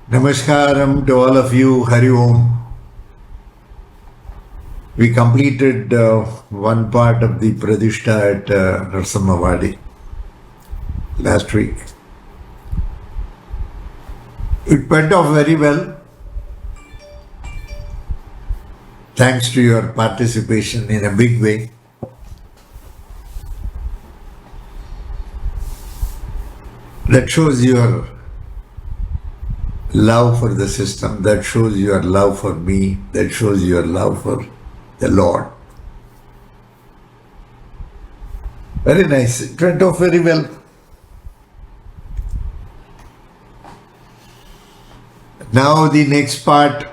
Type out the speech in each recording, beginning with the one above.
Namaskaram to all of you. Hari Om. We completed one part of the Pradishta at Narsamavadi last week. It went off very well. Thanks to your participation in a big way. That shows your love for the system, that shows your love for me, that shows your love for the Lord. Very nice. It went off very well. Now the next part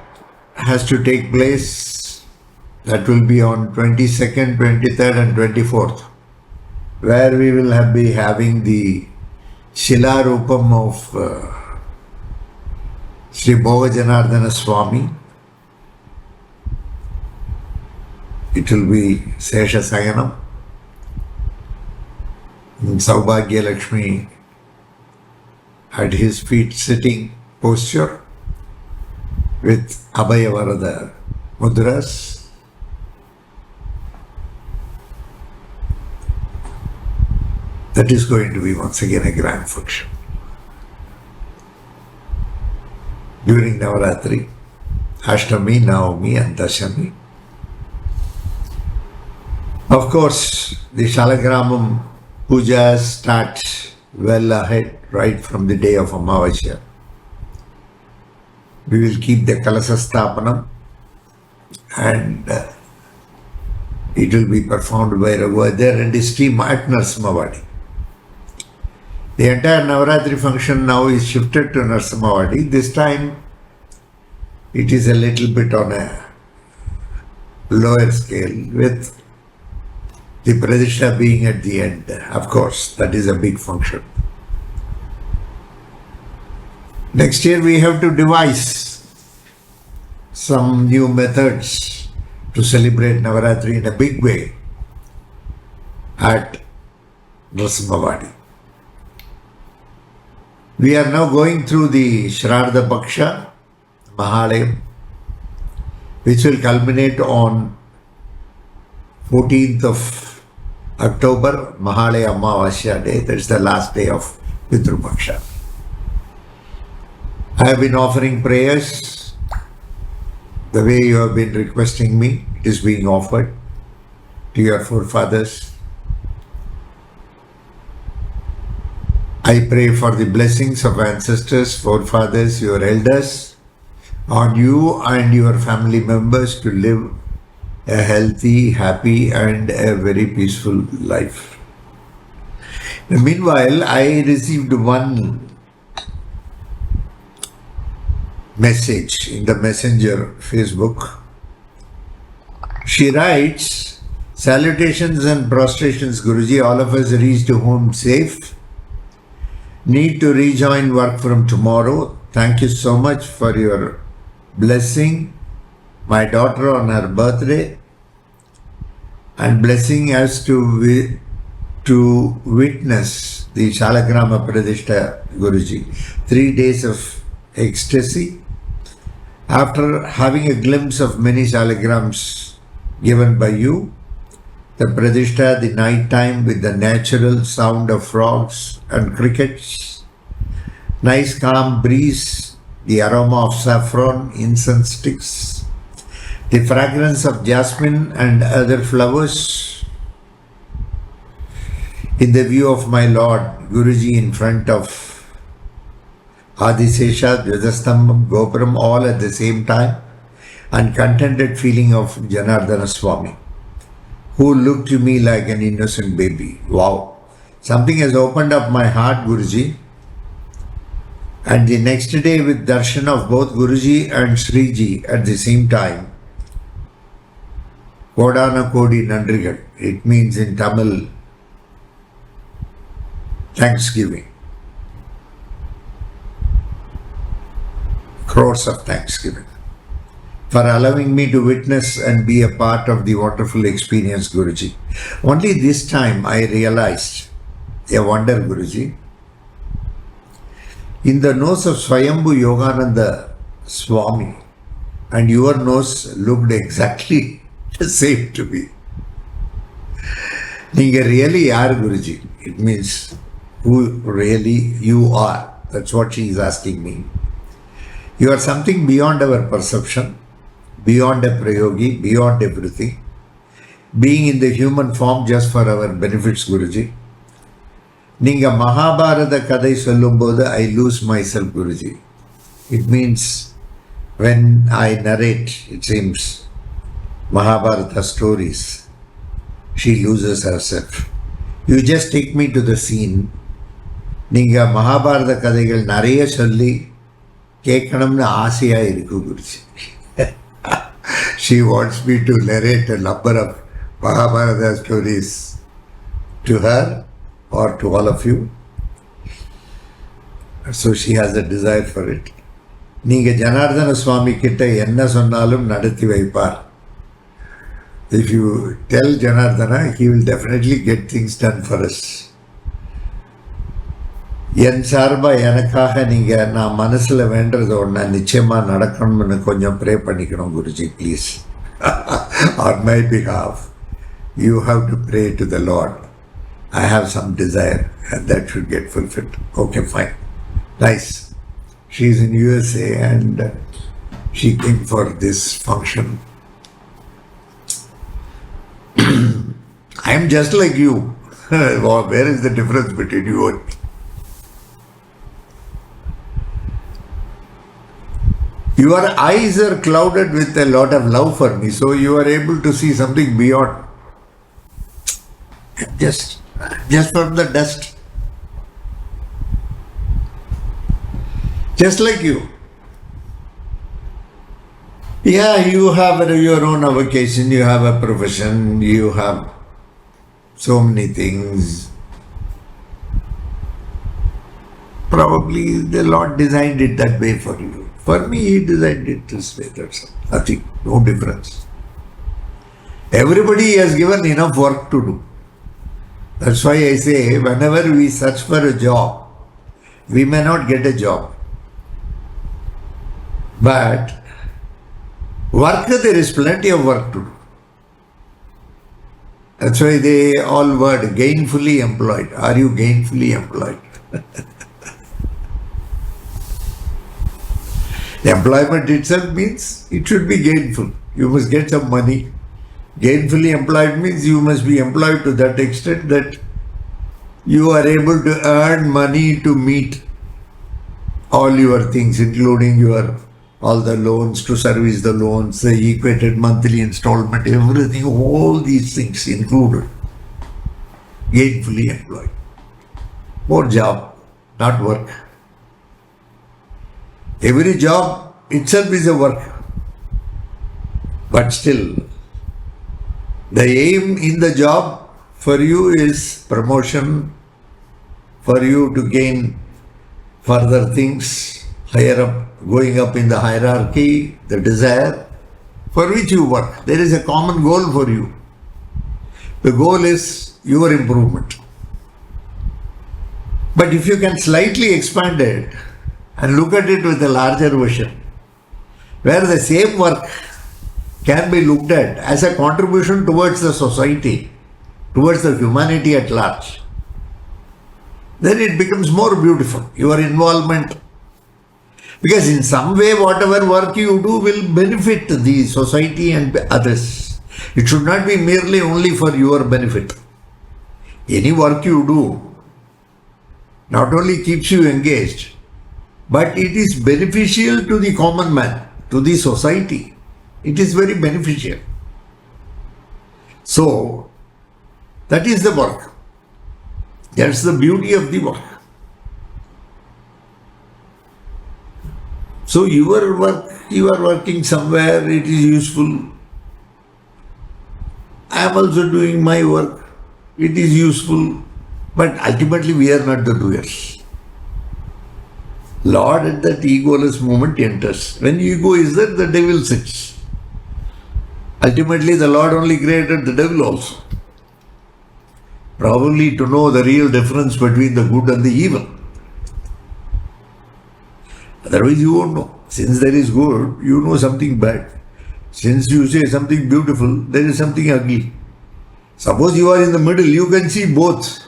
has to take place. That will be on 22nd, 23rd and 24th, where we will be having the Shilarupam of Sri Bhogajanardana Swami. It will be Sesha Sayanam. Saubhagya Lakshmi at his feet sitting posture with Abhaya Varada Mudras. That is going to be once again a grand function. During Navaratri, Ashtami, Navami and Dashami. Of course, the Shalagramam pujas start well ahead, right from the day of Amavasya. We will keep the Kalasa Sthapanam and it will be performed by Raghuva and his team at Narsamavadi. The entire Navaratri function now is shifted to Narsamavadi. This time it is a little bit on a lower scale with the Pradishta being at the end. Of course, that is a big function. Next year we have to devise some new methods to celebrate Navaratri in a big way at Narsamavadi. We are now going through the Shraddha Paksha, Mahalayam, which will culminate on 14th of October, Mahalaya Amavasya day. That is the last day of Pitru Paksha. I have been offering prayers the way you have been requesting me. It is being offered to your forefathers. I pray for the blessings of ancestors, forefathers, your elders, on you and your family members to live a healthy, happy and a very peaceful life. Meanwhile, I received one message in the Messenger Facebook. She writes, "Salutations and prostrations, Guruji. All of us reached home safe. Need to rejoin work from tomorrow. Thank you so much for your blessing my daughter on her birthday and blessing us to witness the Shalagrama Pradishta, Guruji. 3 days of ecstasy. After having a glimpse of many Shalagrams given by you, the Pradishta, the night time with the natural sound of frogs and crickets, nice calm breeze, the aroma of saffron, incense sticks, the fragrance of jasmine and other flowers, in the view of my Lord Guruji in front of Adisesha, Dvajastambam, Gopuram, all at the same time, and contented feeling of Janardana Swami, who looked to me like an innocent baby. Wow! Something has opened up my heart, Guruji. And the next day with darshan of both Guruji and Sriji at the same time, Kodana Kodi Nandrigal. It means in Tamil, thanksgiving. Crores of thanksgiving for allowing me to witness and be a part of the wonderful experience, Guruji. Only this time I realized a wonder, Guruji. in the nose of Swayambhu Yogananda Swami, and your nose looked exactly the same to me. Ninga really are Guruji. It means who really you are. That's what she is asking me. You are something beyond our perception, beyond a prayogi, beyond everything. Being in the human form just for our benefits, Guruji. Ninga Mahabharata kadai sollumbodhu I lose myself, Guruji. It means when I narrate, it seems, Mahabharata stories, she loses herself. You just take me to the scene. Ninga Mahabharata kadaigal nariya solli கேட்கணும்னு ஆசையா இருக்கு Guruji. She wants me to narrate a number of Mahabharata stories to her or to all of you. So she has a desire for it. நீங்க ஜனார்தன சுவாமி கிட்ட என்ன சொன்னாலும் நடத்தி வைப்பார். If you tell Janardana, he will definitely get things done for us. என் சார்பா எனக்காக நீங்க நான் மனசுல வேண்டது ஒண்ணு நிச்சயமா நடக்கணும்னு கொஞ்சம் ப்ரே பண்ணிக்கணும் Guruji please. On my behalf, you have to pray to the Lord. I have some desire and that should get fulfilled. Okay, fine. Nice. She is in USA and she came for this function. I am just like you. Where is the difference between you and me? Your eyes are clouded with a lot of love for me, so you are able to see something beyond. Just from the dust. Just like you. Yeah, you have your own avocation, you have a profession, you have so many things. Probably the Lord designed it that way for you. For me, He designed it this way, that's all. Nothing, no difference. Everybody has given enough work to do. That's why I say, whenever we search for a job, we may not get a job. But work, there is plenty of work to do. That's why they all word gainfully employed. Are you gainfully employed? Employment itself means it should be gainful. You must get some money. Gainfully employed means you must be employed to that extent that you are able to earn money to meet all your things, including all the loans, to service the loans, the equated monthly installment, everything, all these things included. Gainfully employed. More job, not work. Every job itself is a work. But still, the aim in the job for you is promotion, for you to gain further things, higher up, going up in the hierarchy, the desire for which you work. There is a common goal for you. The goal is your improvement. But if you can slightly expand it and look at it with a larger vision, where the same work can be looked at as a contribution towards the society, towards the humanity at large, then it becomes more beautiful, your involvement. Because in some way, whatever work you do will benefit the society and others. It should not be merely only for your benefit. Any work you do not only keeps you engaged, but it is beneficial to the common man, to the society. It is very beneficial. So, that is the work. That's the beauty of the work. So, your work, you are working somewhere, it is useful. I am also doing my work, it is useful. But ultimately, we are not the doers. Lord at that egoless moment enters. When ego is there, the devil sits. Ultimately, the Lord only created the devil also. Probably to know the real difference between the good and the evil. Otherwise you won't know. Since there is good, you know something bad. Since you say something beautiful, there is something ugly. Suppose you are in the middle, you can see both.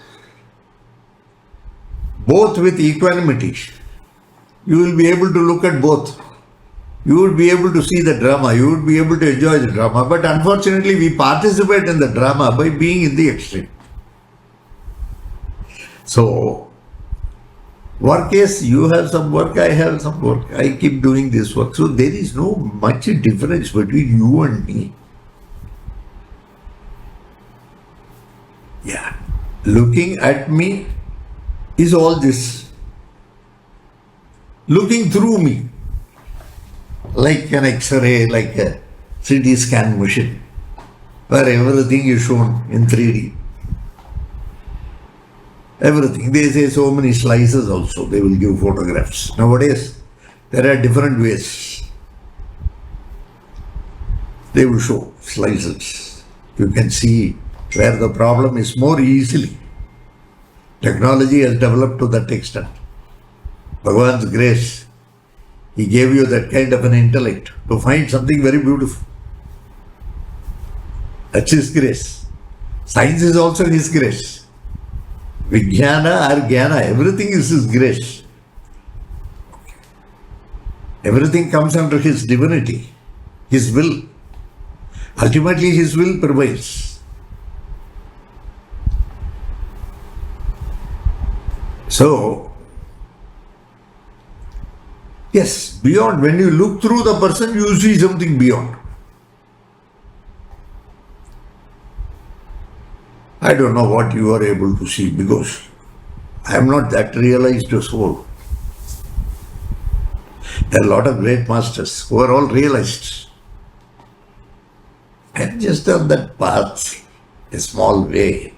Both with equanimity. You will be able to look at both. You would be able to see the drama. You would be able to enjoy the drama. But unfortunately, we participate in the drama by being in the extreme. So, work is, you have some work, I have some work. I keep doing this work. So, there is no much difference between you and me. Yeah. Looking at me is all this. Looking through me. Like an X-ray, like a CT scan machine, where everything is shown in 3D. Everything. They say so many slices also, they will give photographs. Nowadays, there are different ways. They will show slices. You can see where the problem is more easily. Technology has developed to that extent. Bhagavan's grace. He gave you that kind of an intellect to find something very beautiful. That's His grace. Science is also His grace. Vijnana or Jnana, everything is His grace. Everything comes under His divinity, His will. Ultimately, His will prevails. So, yes, beyond. When you look through the person, you see something beyond. I don't know what you are able to see because I am not that realized soul. There are a lot of great masters who are all realized. And just on that path, a small way.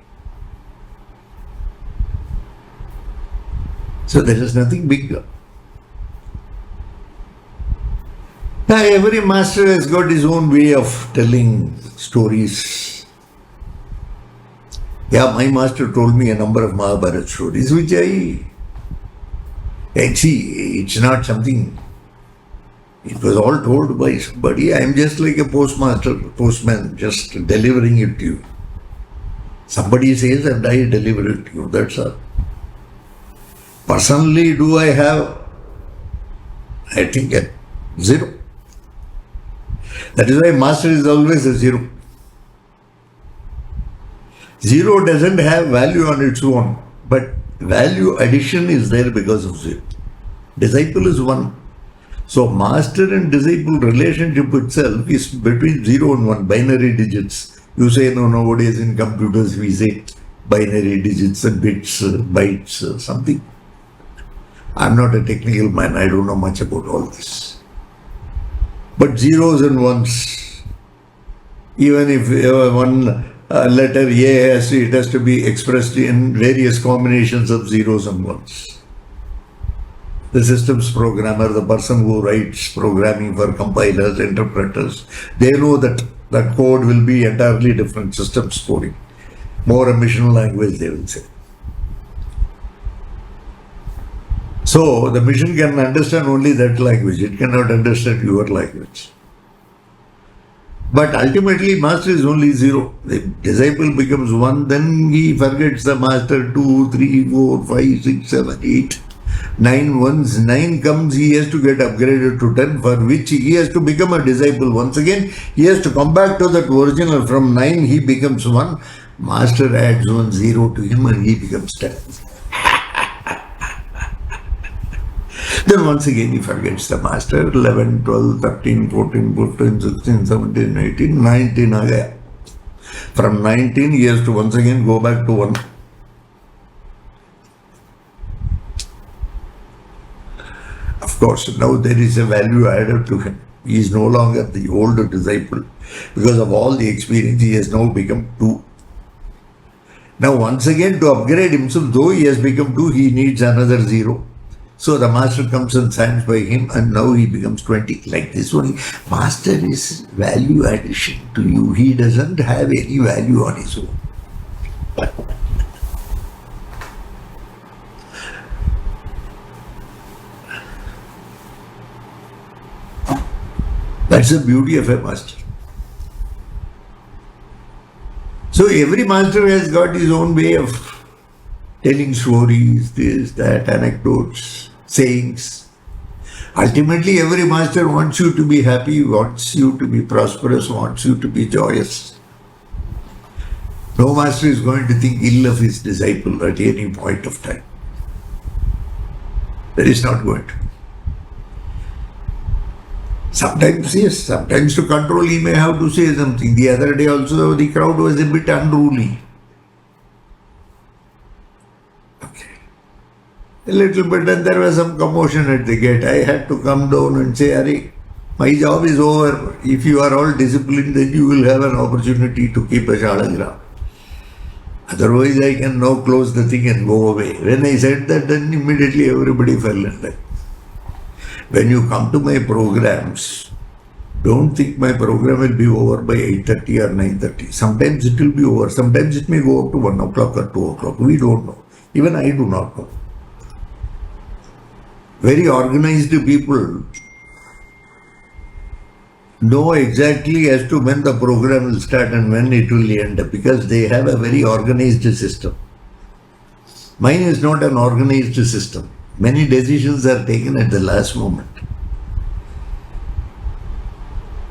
So there is nothing bigger. Every master has got his own way of telling stories. Yeah, my master told me a number of Mahabharata stories, which I see, it's not something, it was all told by somebody. I am just like a postman, just delivering it to you. Somebody says and I deliver it to you, that's all. Personally, do I have, I think, a zero. That is why master is always a zero. Zero doesn't have value on its own, but value addition is there because of zero. Disciple is one. So master and disciple relationship itself is between 0 and 1, binary digits. You say, no, nowadays in computers we say binary digits and bits, bytes, something. I'm not a technical man, I don't know much about all this. But zeros and ones, even if one letter A it has to be expressed in various combinations of zeros and ones. The systems programmer, the person who writes programming for compilers, interpreters, they know that that code will be entirely different systems coding. More a machine language, they will say. So the machine can understand only that language. It cannot understand your language. But ultimately, master is only zero. The disciple becomes one, then he forgets the master 2, 3, 4, 5, 6, 7, 8, 9. Once 9 comes, he has to get upgraded to 10, for which he has to become a disciple. Once again, he has to come back to that original. From 9, he becomes 1. Master adds 1 0 to him and he becomes 10. Then once again he forgets the master. 11, 12, 13, 14, 15, 16, 17, 18, 19 agaya. From 19 he has to once again go back to 1. Of course, now there is a value added to him. He is no longer the older disciple. Because of all the experience, he has now become 2. Now once again to upgrade himself, though he has become 2, he needs another 0. So the master comes and stands by him and now he becomes 20. Like this only. Master is value addition to you. He doesn't have any value on his own. That's the beauty of a master. So every master has got his own way of telling stories, this, that, anecdotes, sayings. Ultimately, every master wants you to be happy, wants you to be prosperous, wants you to be joyous. No master is going to think ill of his disciple at any point of time. That is not going to. Sometimes, yes, sometimes to control he may have to say something. The other day also the crowd was a bit unruly. Okay. A little bit, and there was some commotion at the gate. I had to come down and say, Ari, my job is over. If you are all disciplined, then you will have an opportunity to keep a shalagram. Otherwise, I can now close the thing and go away. When I said that, then immediately everybody fell in line. When you come to my programs, don't think my program will be over by 8:30 or 9:30. Sometimes it will be over. Sometimes it may go up to 1 o'clock or 2 o'clock. We don't know. Even I do not know. Very organized people know exactly as to when the program will start and when it will end because they have a very organized system. Mine is not an organized system. Many decisions are taken at the last moment.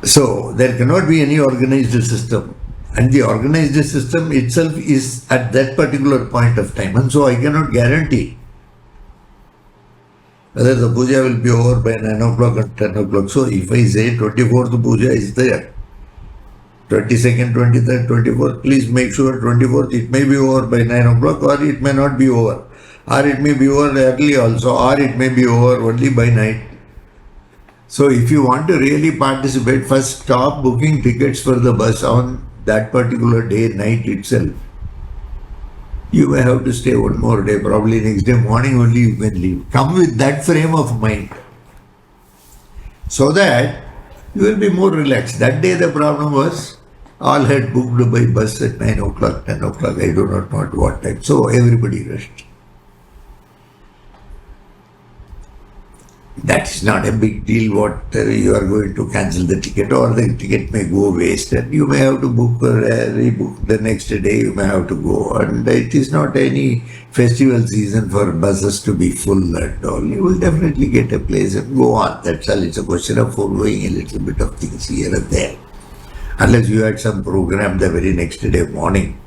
So there cannot be any organized system. And the organized system itself is at that particular point of time. And so I cannot guarantee whether the puja will be over by 9 o'clock or 10 o'clock. So if I say 24th puja is there, 22nd, 23rd, 24th, please make sure 24th it may be over by 9 o'clock or it may not be over. Or it may be over early also, or it may be over only by night. So if you want to really participate, first stop booking tickets for the bus on that particular day, night itself. You may have to stay one more day, probably next day morning only you can leave. Come with that frame of mind. So that you will be more relaxed. That day the problem was, all had booked by bus at 9 o'clock, 10 o'clock, I do not know at what time. So everybody rushed. That is not a big deal what you are going to cancel the ticket or the ticket may go waste and you may have to book or rebook the next day you may have to go and it is not any festival season for buses to be full and all. You will definitely get a place and go on. That's all. It's a question of following a little bit of things here and there. Unless you had some program the very next day morning.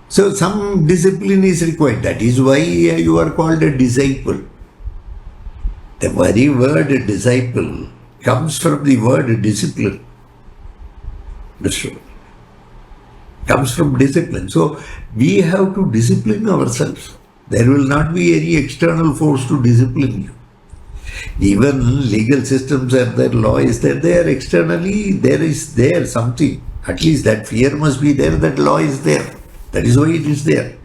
So some discipline is required. That is why you are called a disciple. The very word disciple comes from the word discipline. That's true. Comes from discipline. So we have to discipline ourselves. There will not be any external force to discipline you. Even legal systems are there, law is there. There externally there is there something. At least that fear must be there, that law is there. That is why it is there.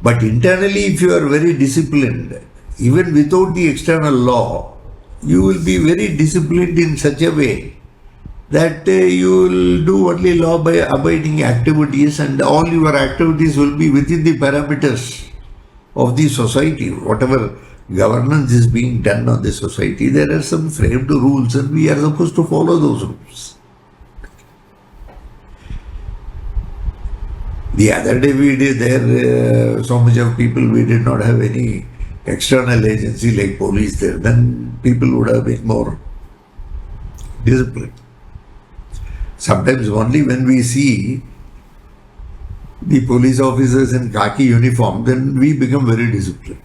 But internally if you are very disciplined, even without the external law, you will be very disciplined in such a way that you will do only law-abiding activities and all your activities will be within the parameters of the society. Whatever governance is being done on the society, there are some framed rules and we are supposed to follow those rules. The other day we did there, so much of people, we did not have any external agency like police there, then people would have been more disciplined. Sometimes only when we see the police officers in khaki uniform, then we become very disciplined.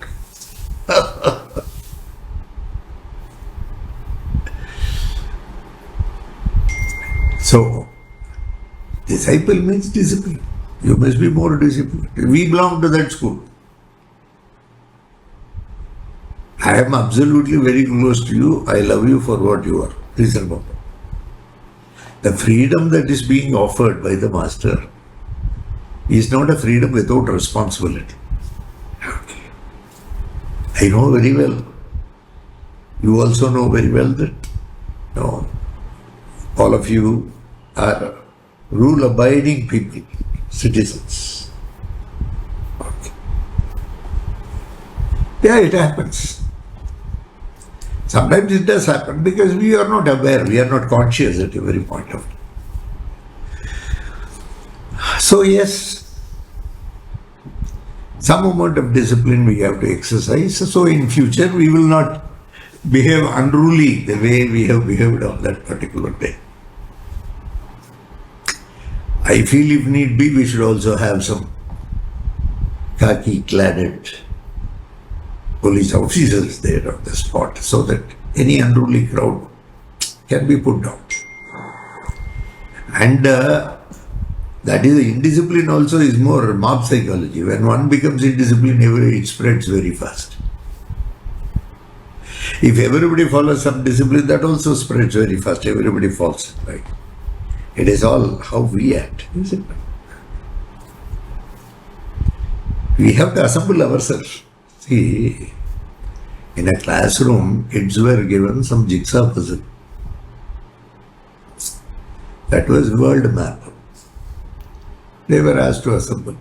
So, disciple means discipline. You must be more disciplined. We belong to that school. I am absolutely very close to you. I love you for what you are. Please remember. The freedom that is being offered by the Master is not a freedom without responsibility. Okay. I know very well. You also know very well that no, all of you are rule-abiding people, citizens. Okay. Yeah, it happens. Sometimes it does happen because we are not aware, we are not conscious at every point of time. So yes, some amount of discipline we have to exercise. So in future we will not behave unruly the way we have behaved on that particular day. I feel if need be, we should also have some khaki-cladded police officers there on the spot so that any unruly crowd can be put down. And that is, indiscipline also is more mob psychology. When one becomes indisciplined, it spreads very fast. If everybody follows some discipline, that also spreads very fast. Everybody falls, right? It is all how we act, isn't it? We have to assemble ourselves. See, in a classroom, kids were given some jigsaw puzzle. That was world map. They were asked to assemble.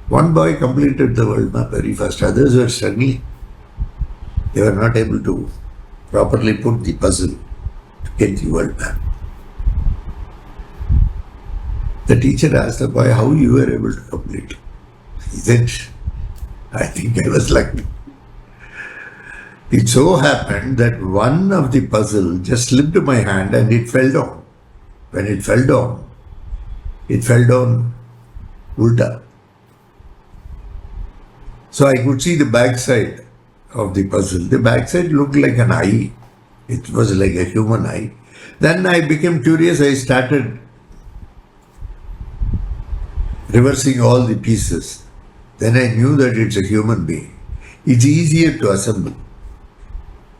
One boy completed the world map very fast. Others were struggling. They were not able to properly put the puzzle to get the world map. The teacher asked the boy how you were able to complete. He said, I think I was lucky. It so happened that one of the puzzle just slipped my hand and it fell down. When it fell down ulta. So I could see the backside of the puzzle. The backside looked like an eye. It was like a human eye. Then I became curious. I started reversing all the pieces. Then I knew that it's a human being. It's easier to assemble.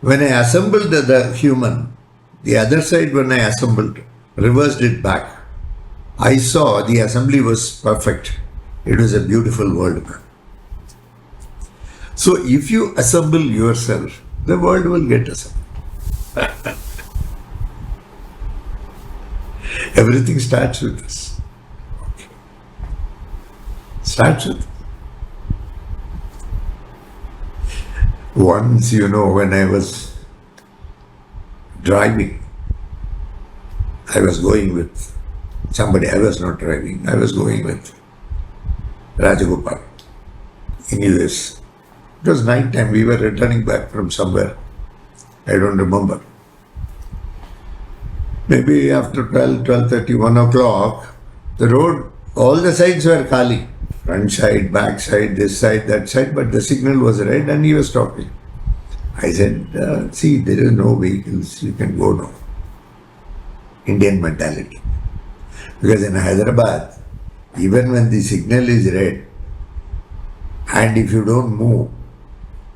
When I assembled the human, the other side when I assembled, reversed it back, I saw the assembly was perfect. It was a beautiful world map. So if you assemble yourself, the world will get assembled. Everything starts with us. Okay. Starts with. Once, when I was driving, I was going with somebody. I was not driving. I was going with Rajagopal in US. It was night time. We were returning back from somewhere. I don't remember. Maybe after 12:30, 1 o'clock, the road, all the sides were khali. Front side, back side, this side, that side, but the signal was red and he was stopping. I said, see, there is no vehicles, you can go now. Indian mentality. Because in Hyderabad, even when the signal is red, and if you don't move,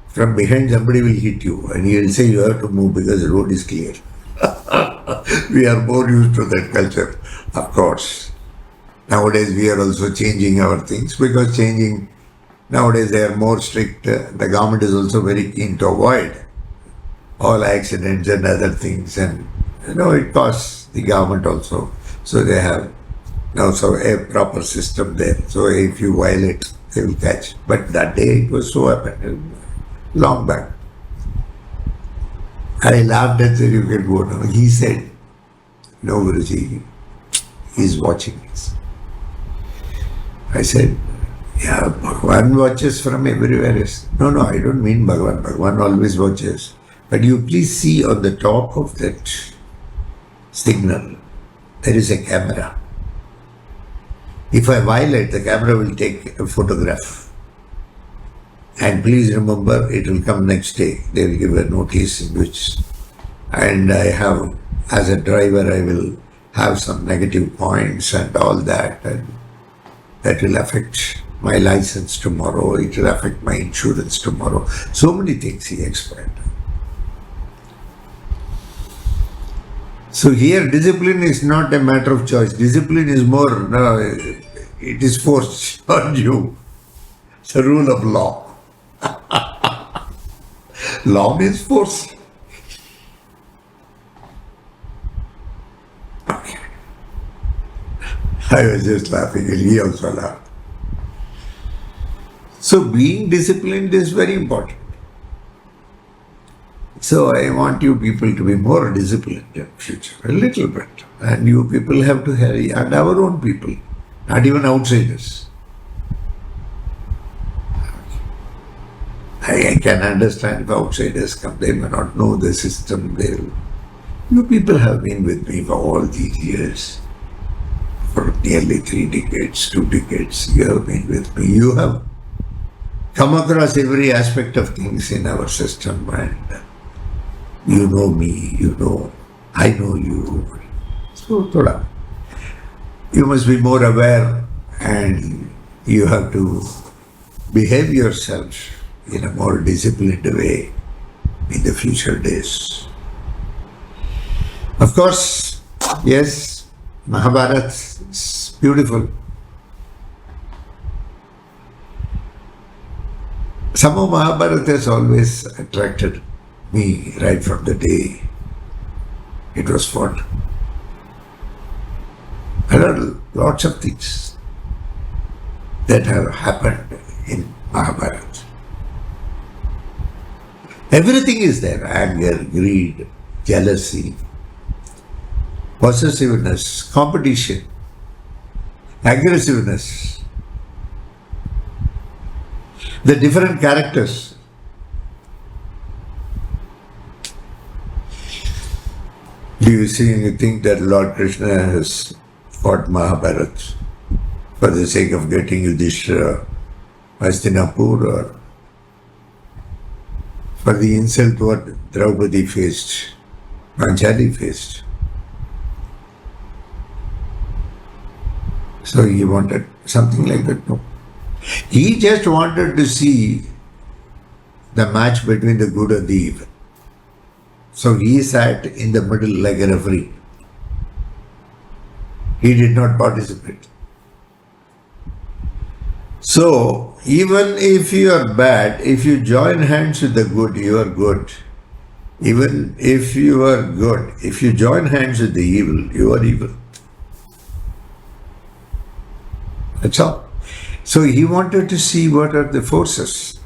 from behind somebody will hit you and he will say you have to move because the road is clear. We are more used to that culture, of course. Nowadays we are also changing our things because nowadays they are more strict. The government is also very keen to avoid all accidents and other things, and it costs the government also. So they have also a proper system there. So if you violate, they will catch. But that day it was so happened, long back. I laughed and said, you can go now. He said, no, Guruji, he's watching us. I said, yeah, Bhagwan watches from everywhere. No, I don't mean Bhagwan. Bhagwan always watches. But you please see on the top of that signal, there is a camera. If I violate, the camera will take a photograph. And please remember, it will come next day. They will give a notice in which, and I have, as a driver, I will have some negative points and all that, and that will affect my license tomorrow. It will affect my insurance tomorrow. So many things he explained. So here, discipline is not a matter of choice. Discipline is more, it is forced on you. It's a rule of law. Law means force. Okay. I was just laughing and he also laughed. So being disciplined is very important. So I want you people to be more disciplined in future, a little bit. And you people have to hurry, and our own people, not even outsiders. I can understand if outsiders come, they may not know the system. You people have been with me for all these years, for nearly 3 decades, 2 decades. You have been with me. You have come across every aspect of things in our system, and you know me, I know you. So, thoda, you must be more aware, and you have to behave yourself in a more disciplined way in the future days. Of course, yes, Mahabharata is beautiful. Somehow Mahabharata has always attracted me right from the day it was fought. There are lots of things that have happened in Mahabharata. Everything is there: anger, greed, jealousy, possessiveness, competition, aggressiveness, the different characters. Do you think that Lord Krishna has fought Mahabharata for the sake of getting Yudhishthira, Hastinapur, or for the insult what Draupadi faced, Panchali faced? So he wanted something like that? No. He just wanted to see the match between the good and the evil. So he sat in the middle like a referee. He did not participate. So, even if you are bad, if you join hands with the good, you are good. Even if you are good, if you join hands with the evil, you are evil. That's all. So he wanted to see what are the forces.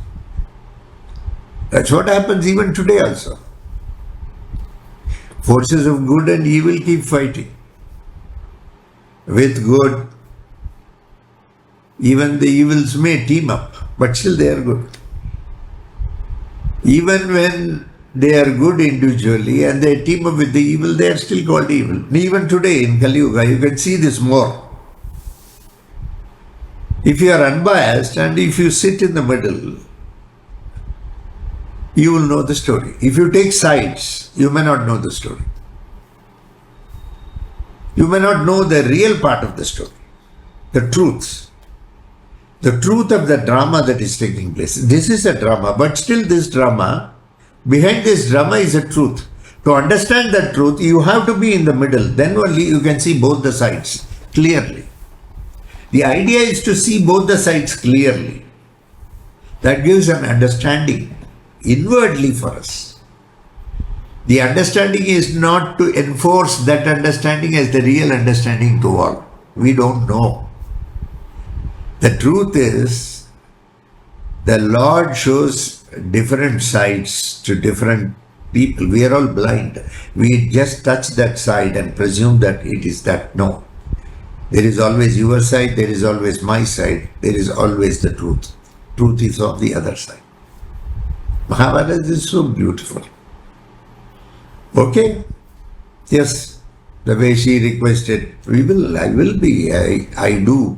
That's what happens even today also. Forces of good and evil keep fighting. With good, even the evils may team up, but still they are good. Even when they are good individually and they team up with the evil, they are still called evil. Even today in Kali Yuga, you can see this more. If you are unbiased and if you sit in the middle, you will know the story. If you take sides, you may not know the story. You may not know the real part of the story, the truth. The truth of the drama that is taking place. This is a drama, but still this drama, behind this drama is a truth. To understand that truth, you have to be in the middle. Then only you can see both the sides clearly. The idea is to see both the sides clearly. That gives an understanding inwardly for us. The understanding is not to enforce that understanding as the real understanding to all. We don't know. The truth is, the Lord shows different sides to different people. We are all blind. We just touch that side and presume that it is that. No. There is always your side, there is always my side, there is always the truth. Truth is on the other side. Mahabharata is so beautiful. Okay? Yes, the way she requested, I do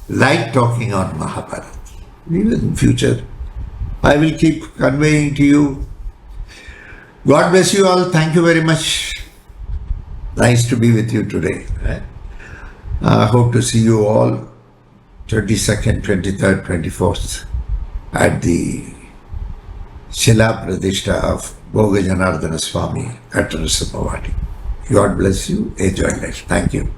like talking on Mahabharata. Even in future, I will keep conveying to you. God bless you all. Thank you very much. Nice to be with you today. I hope to see you all 22nd, 23rd, 24th at the Shila Pradishta of Bhoga Janardana Swami at Rasamavati. God bless you. Enjoy life. Thank you.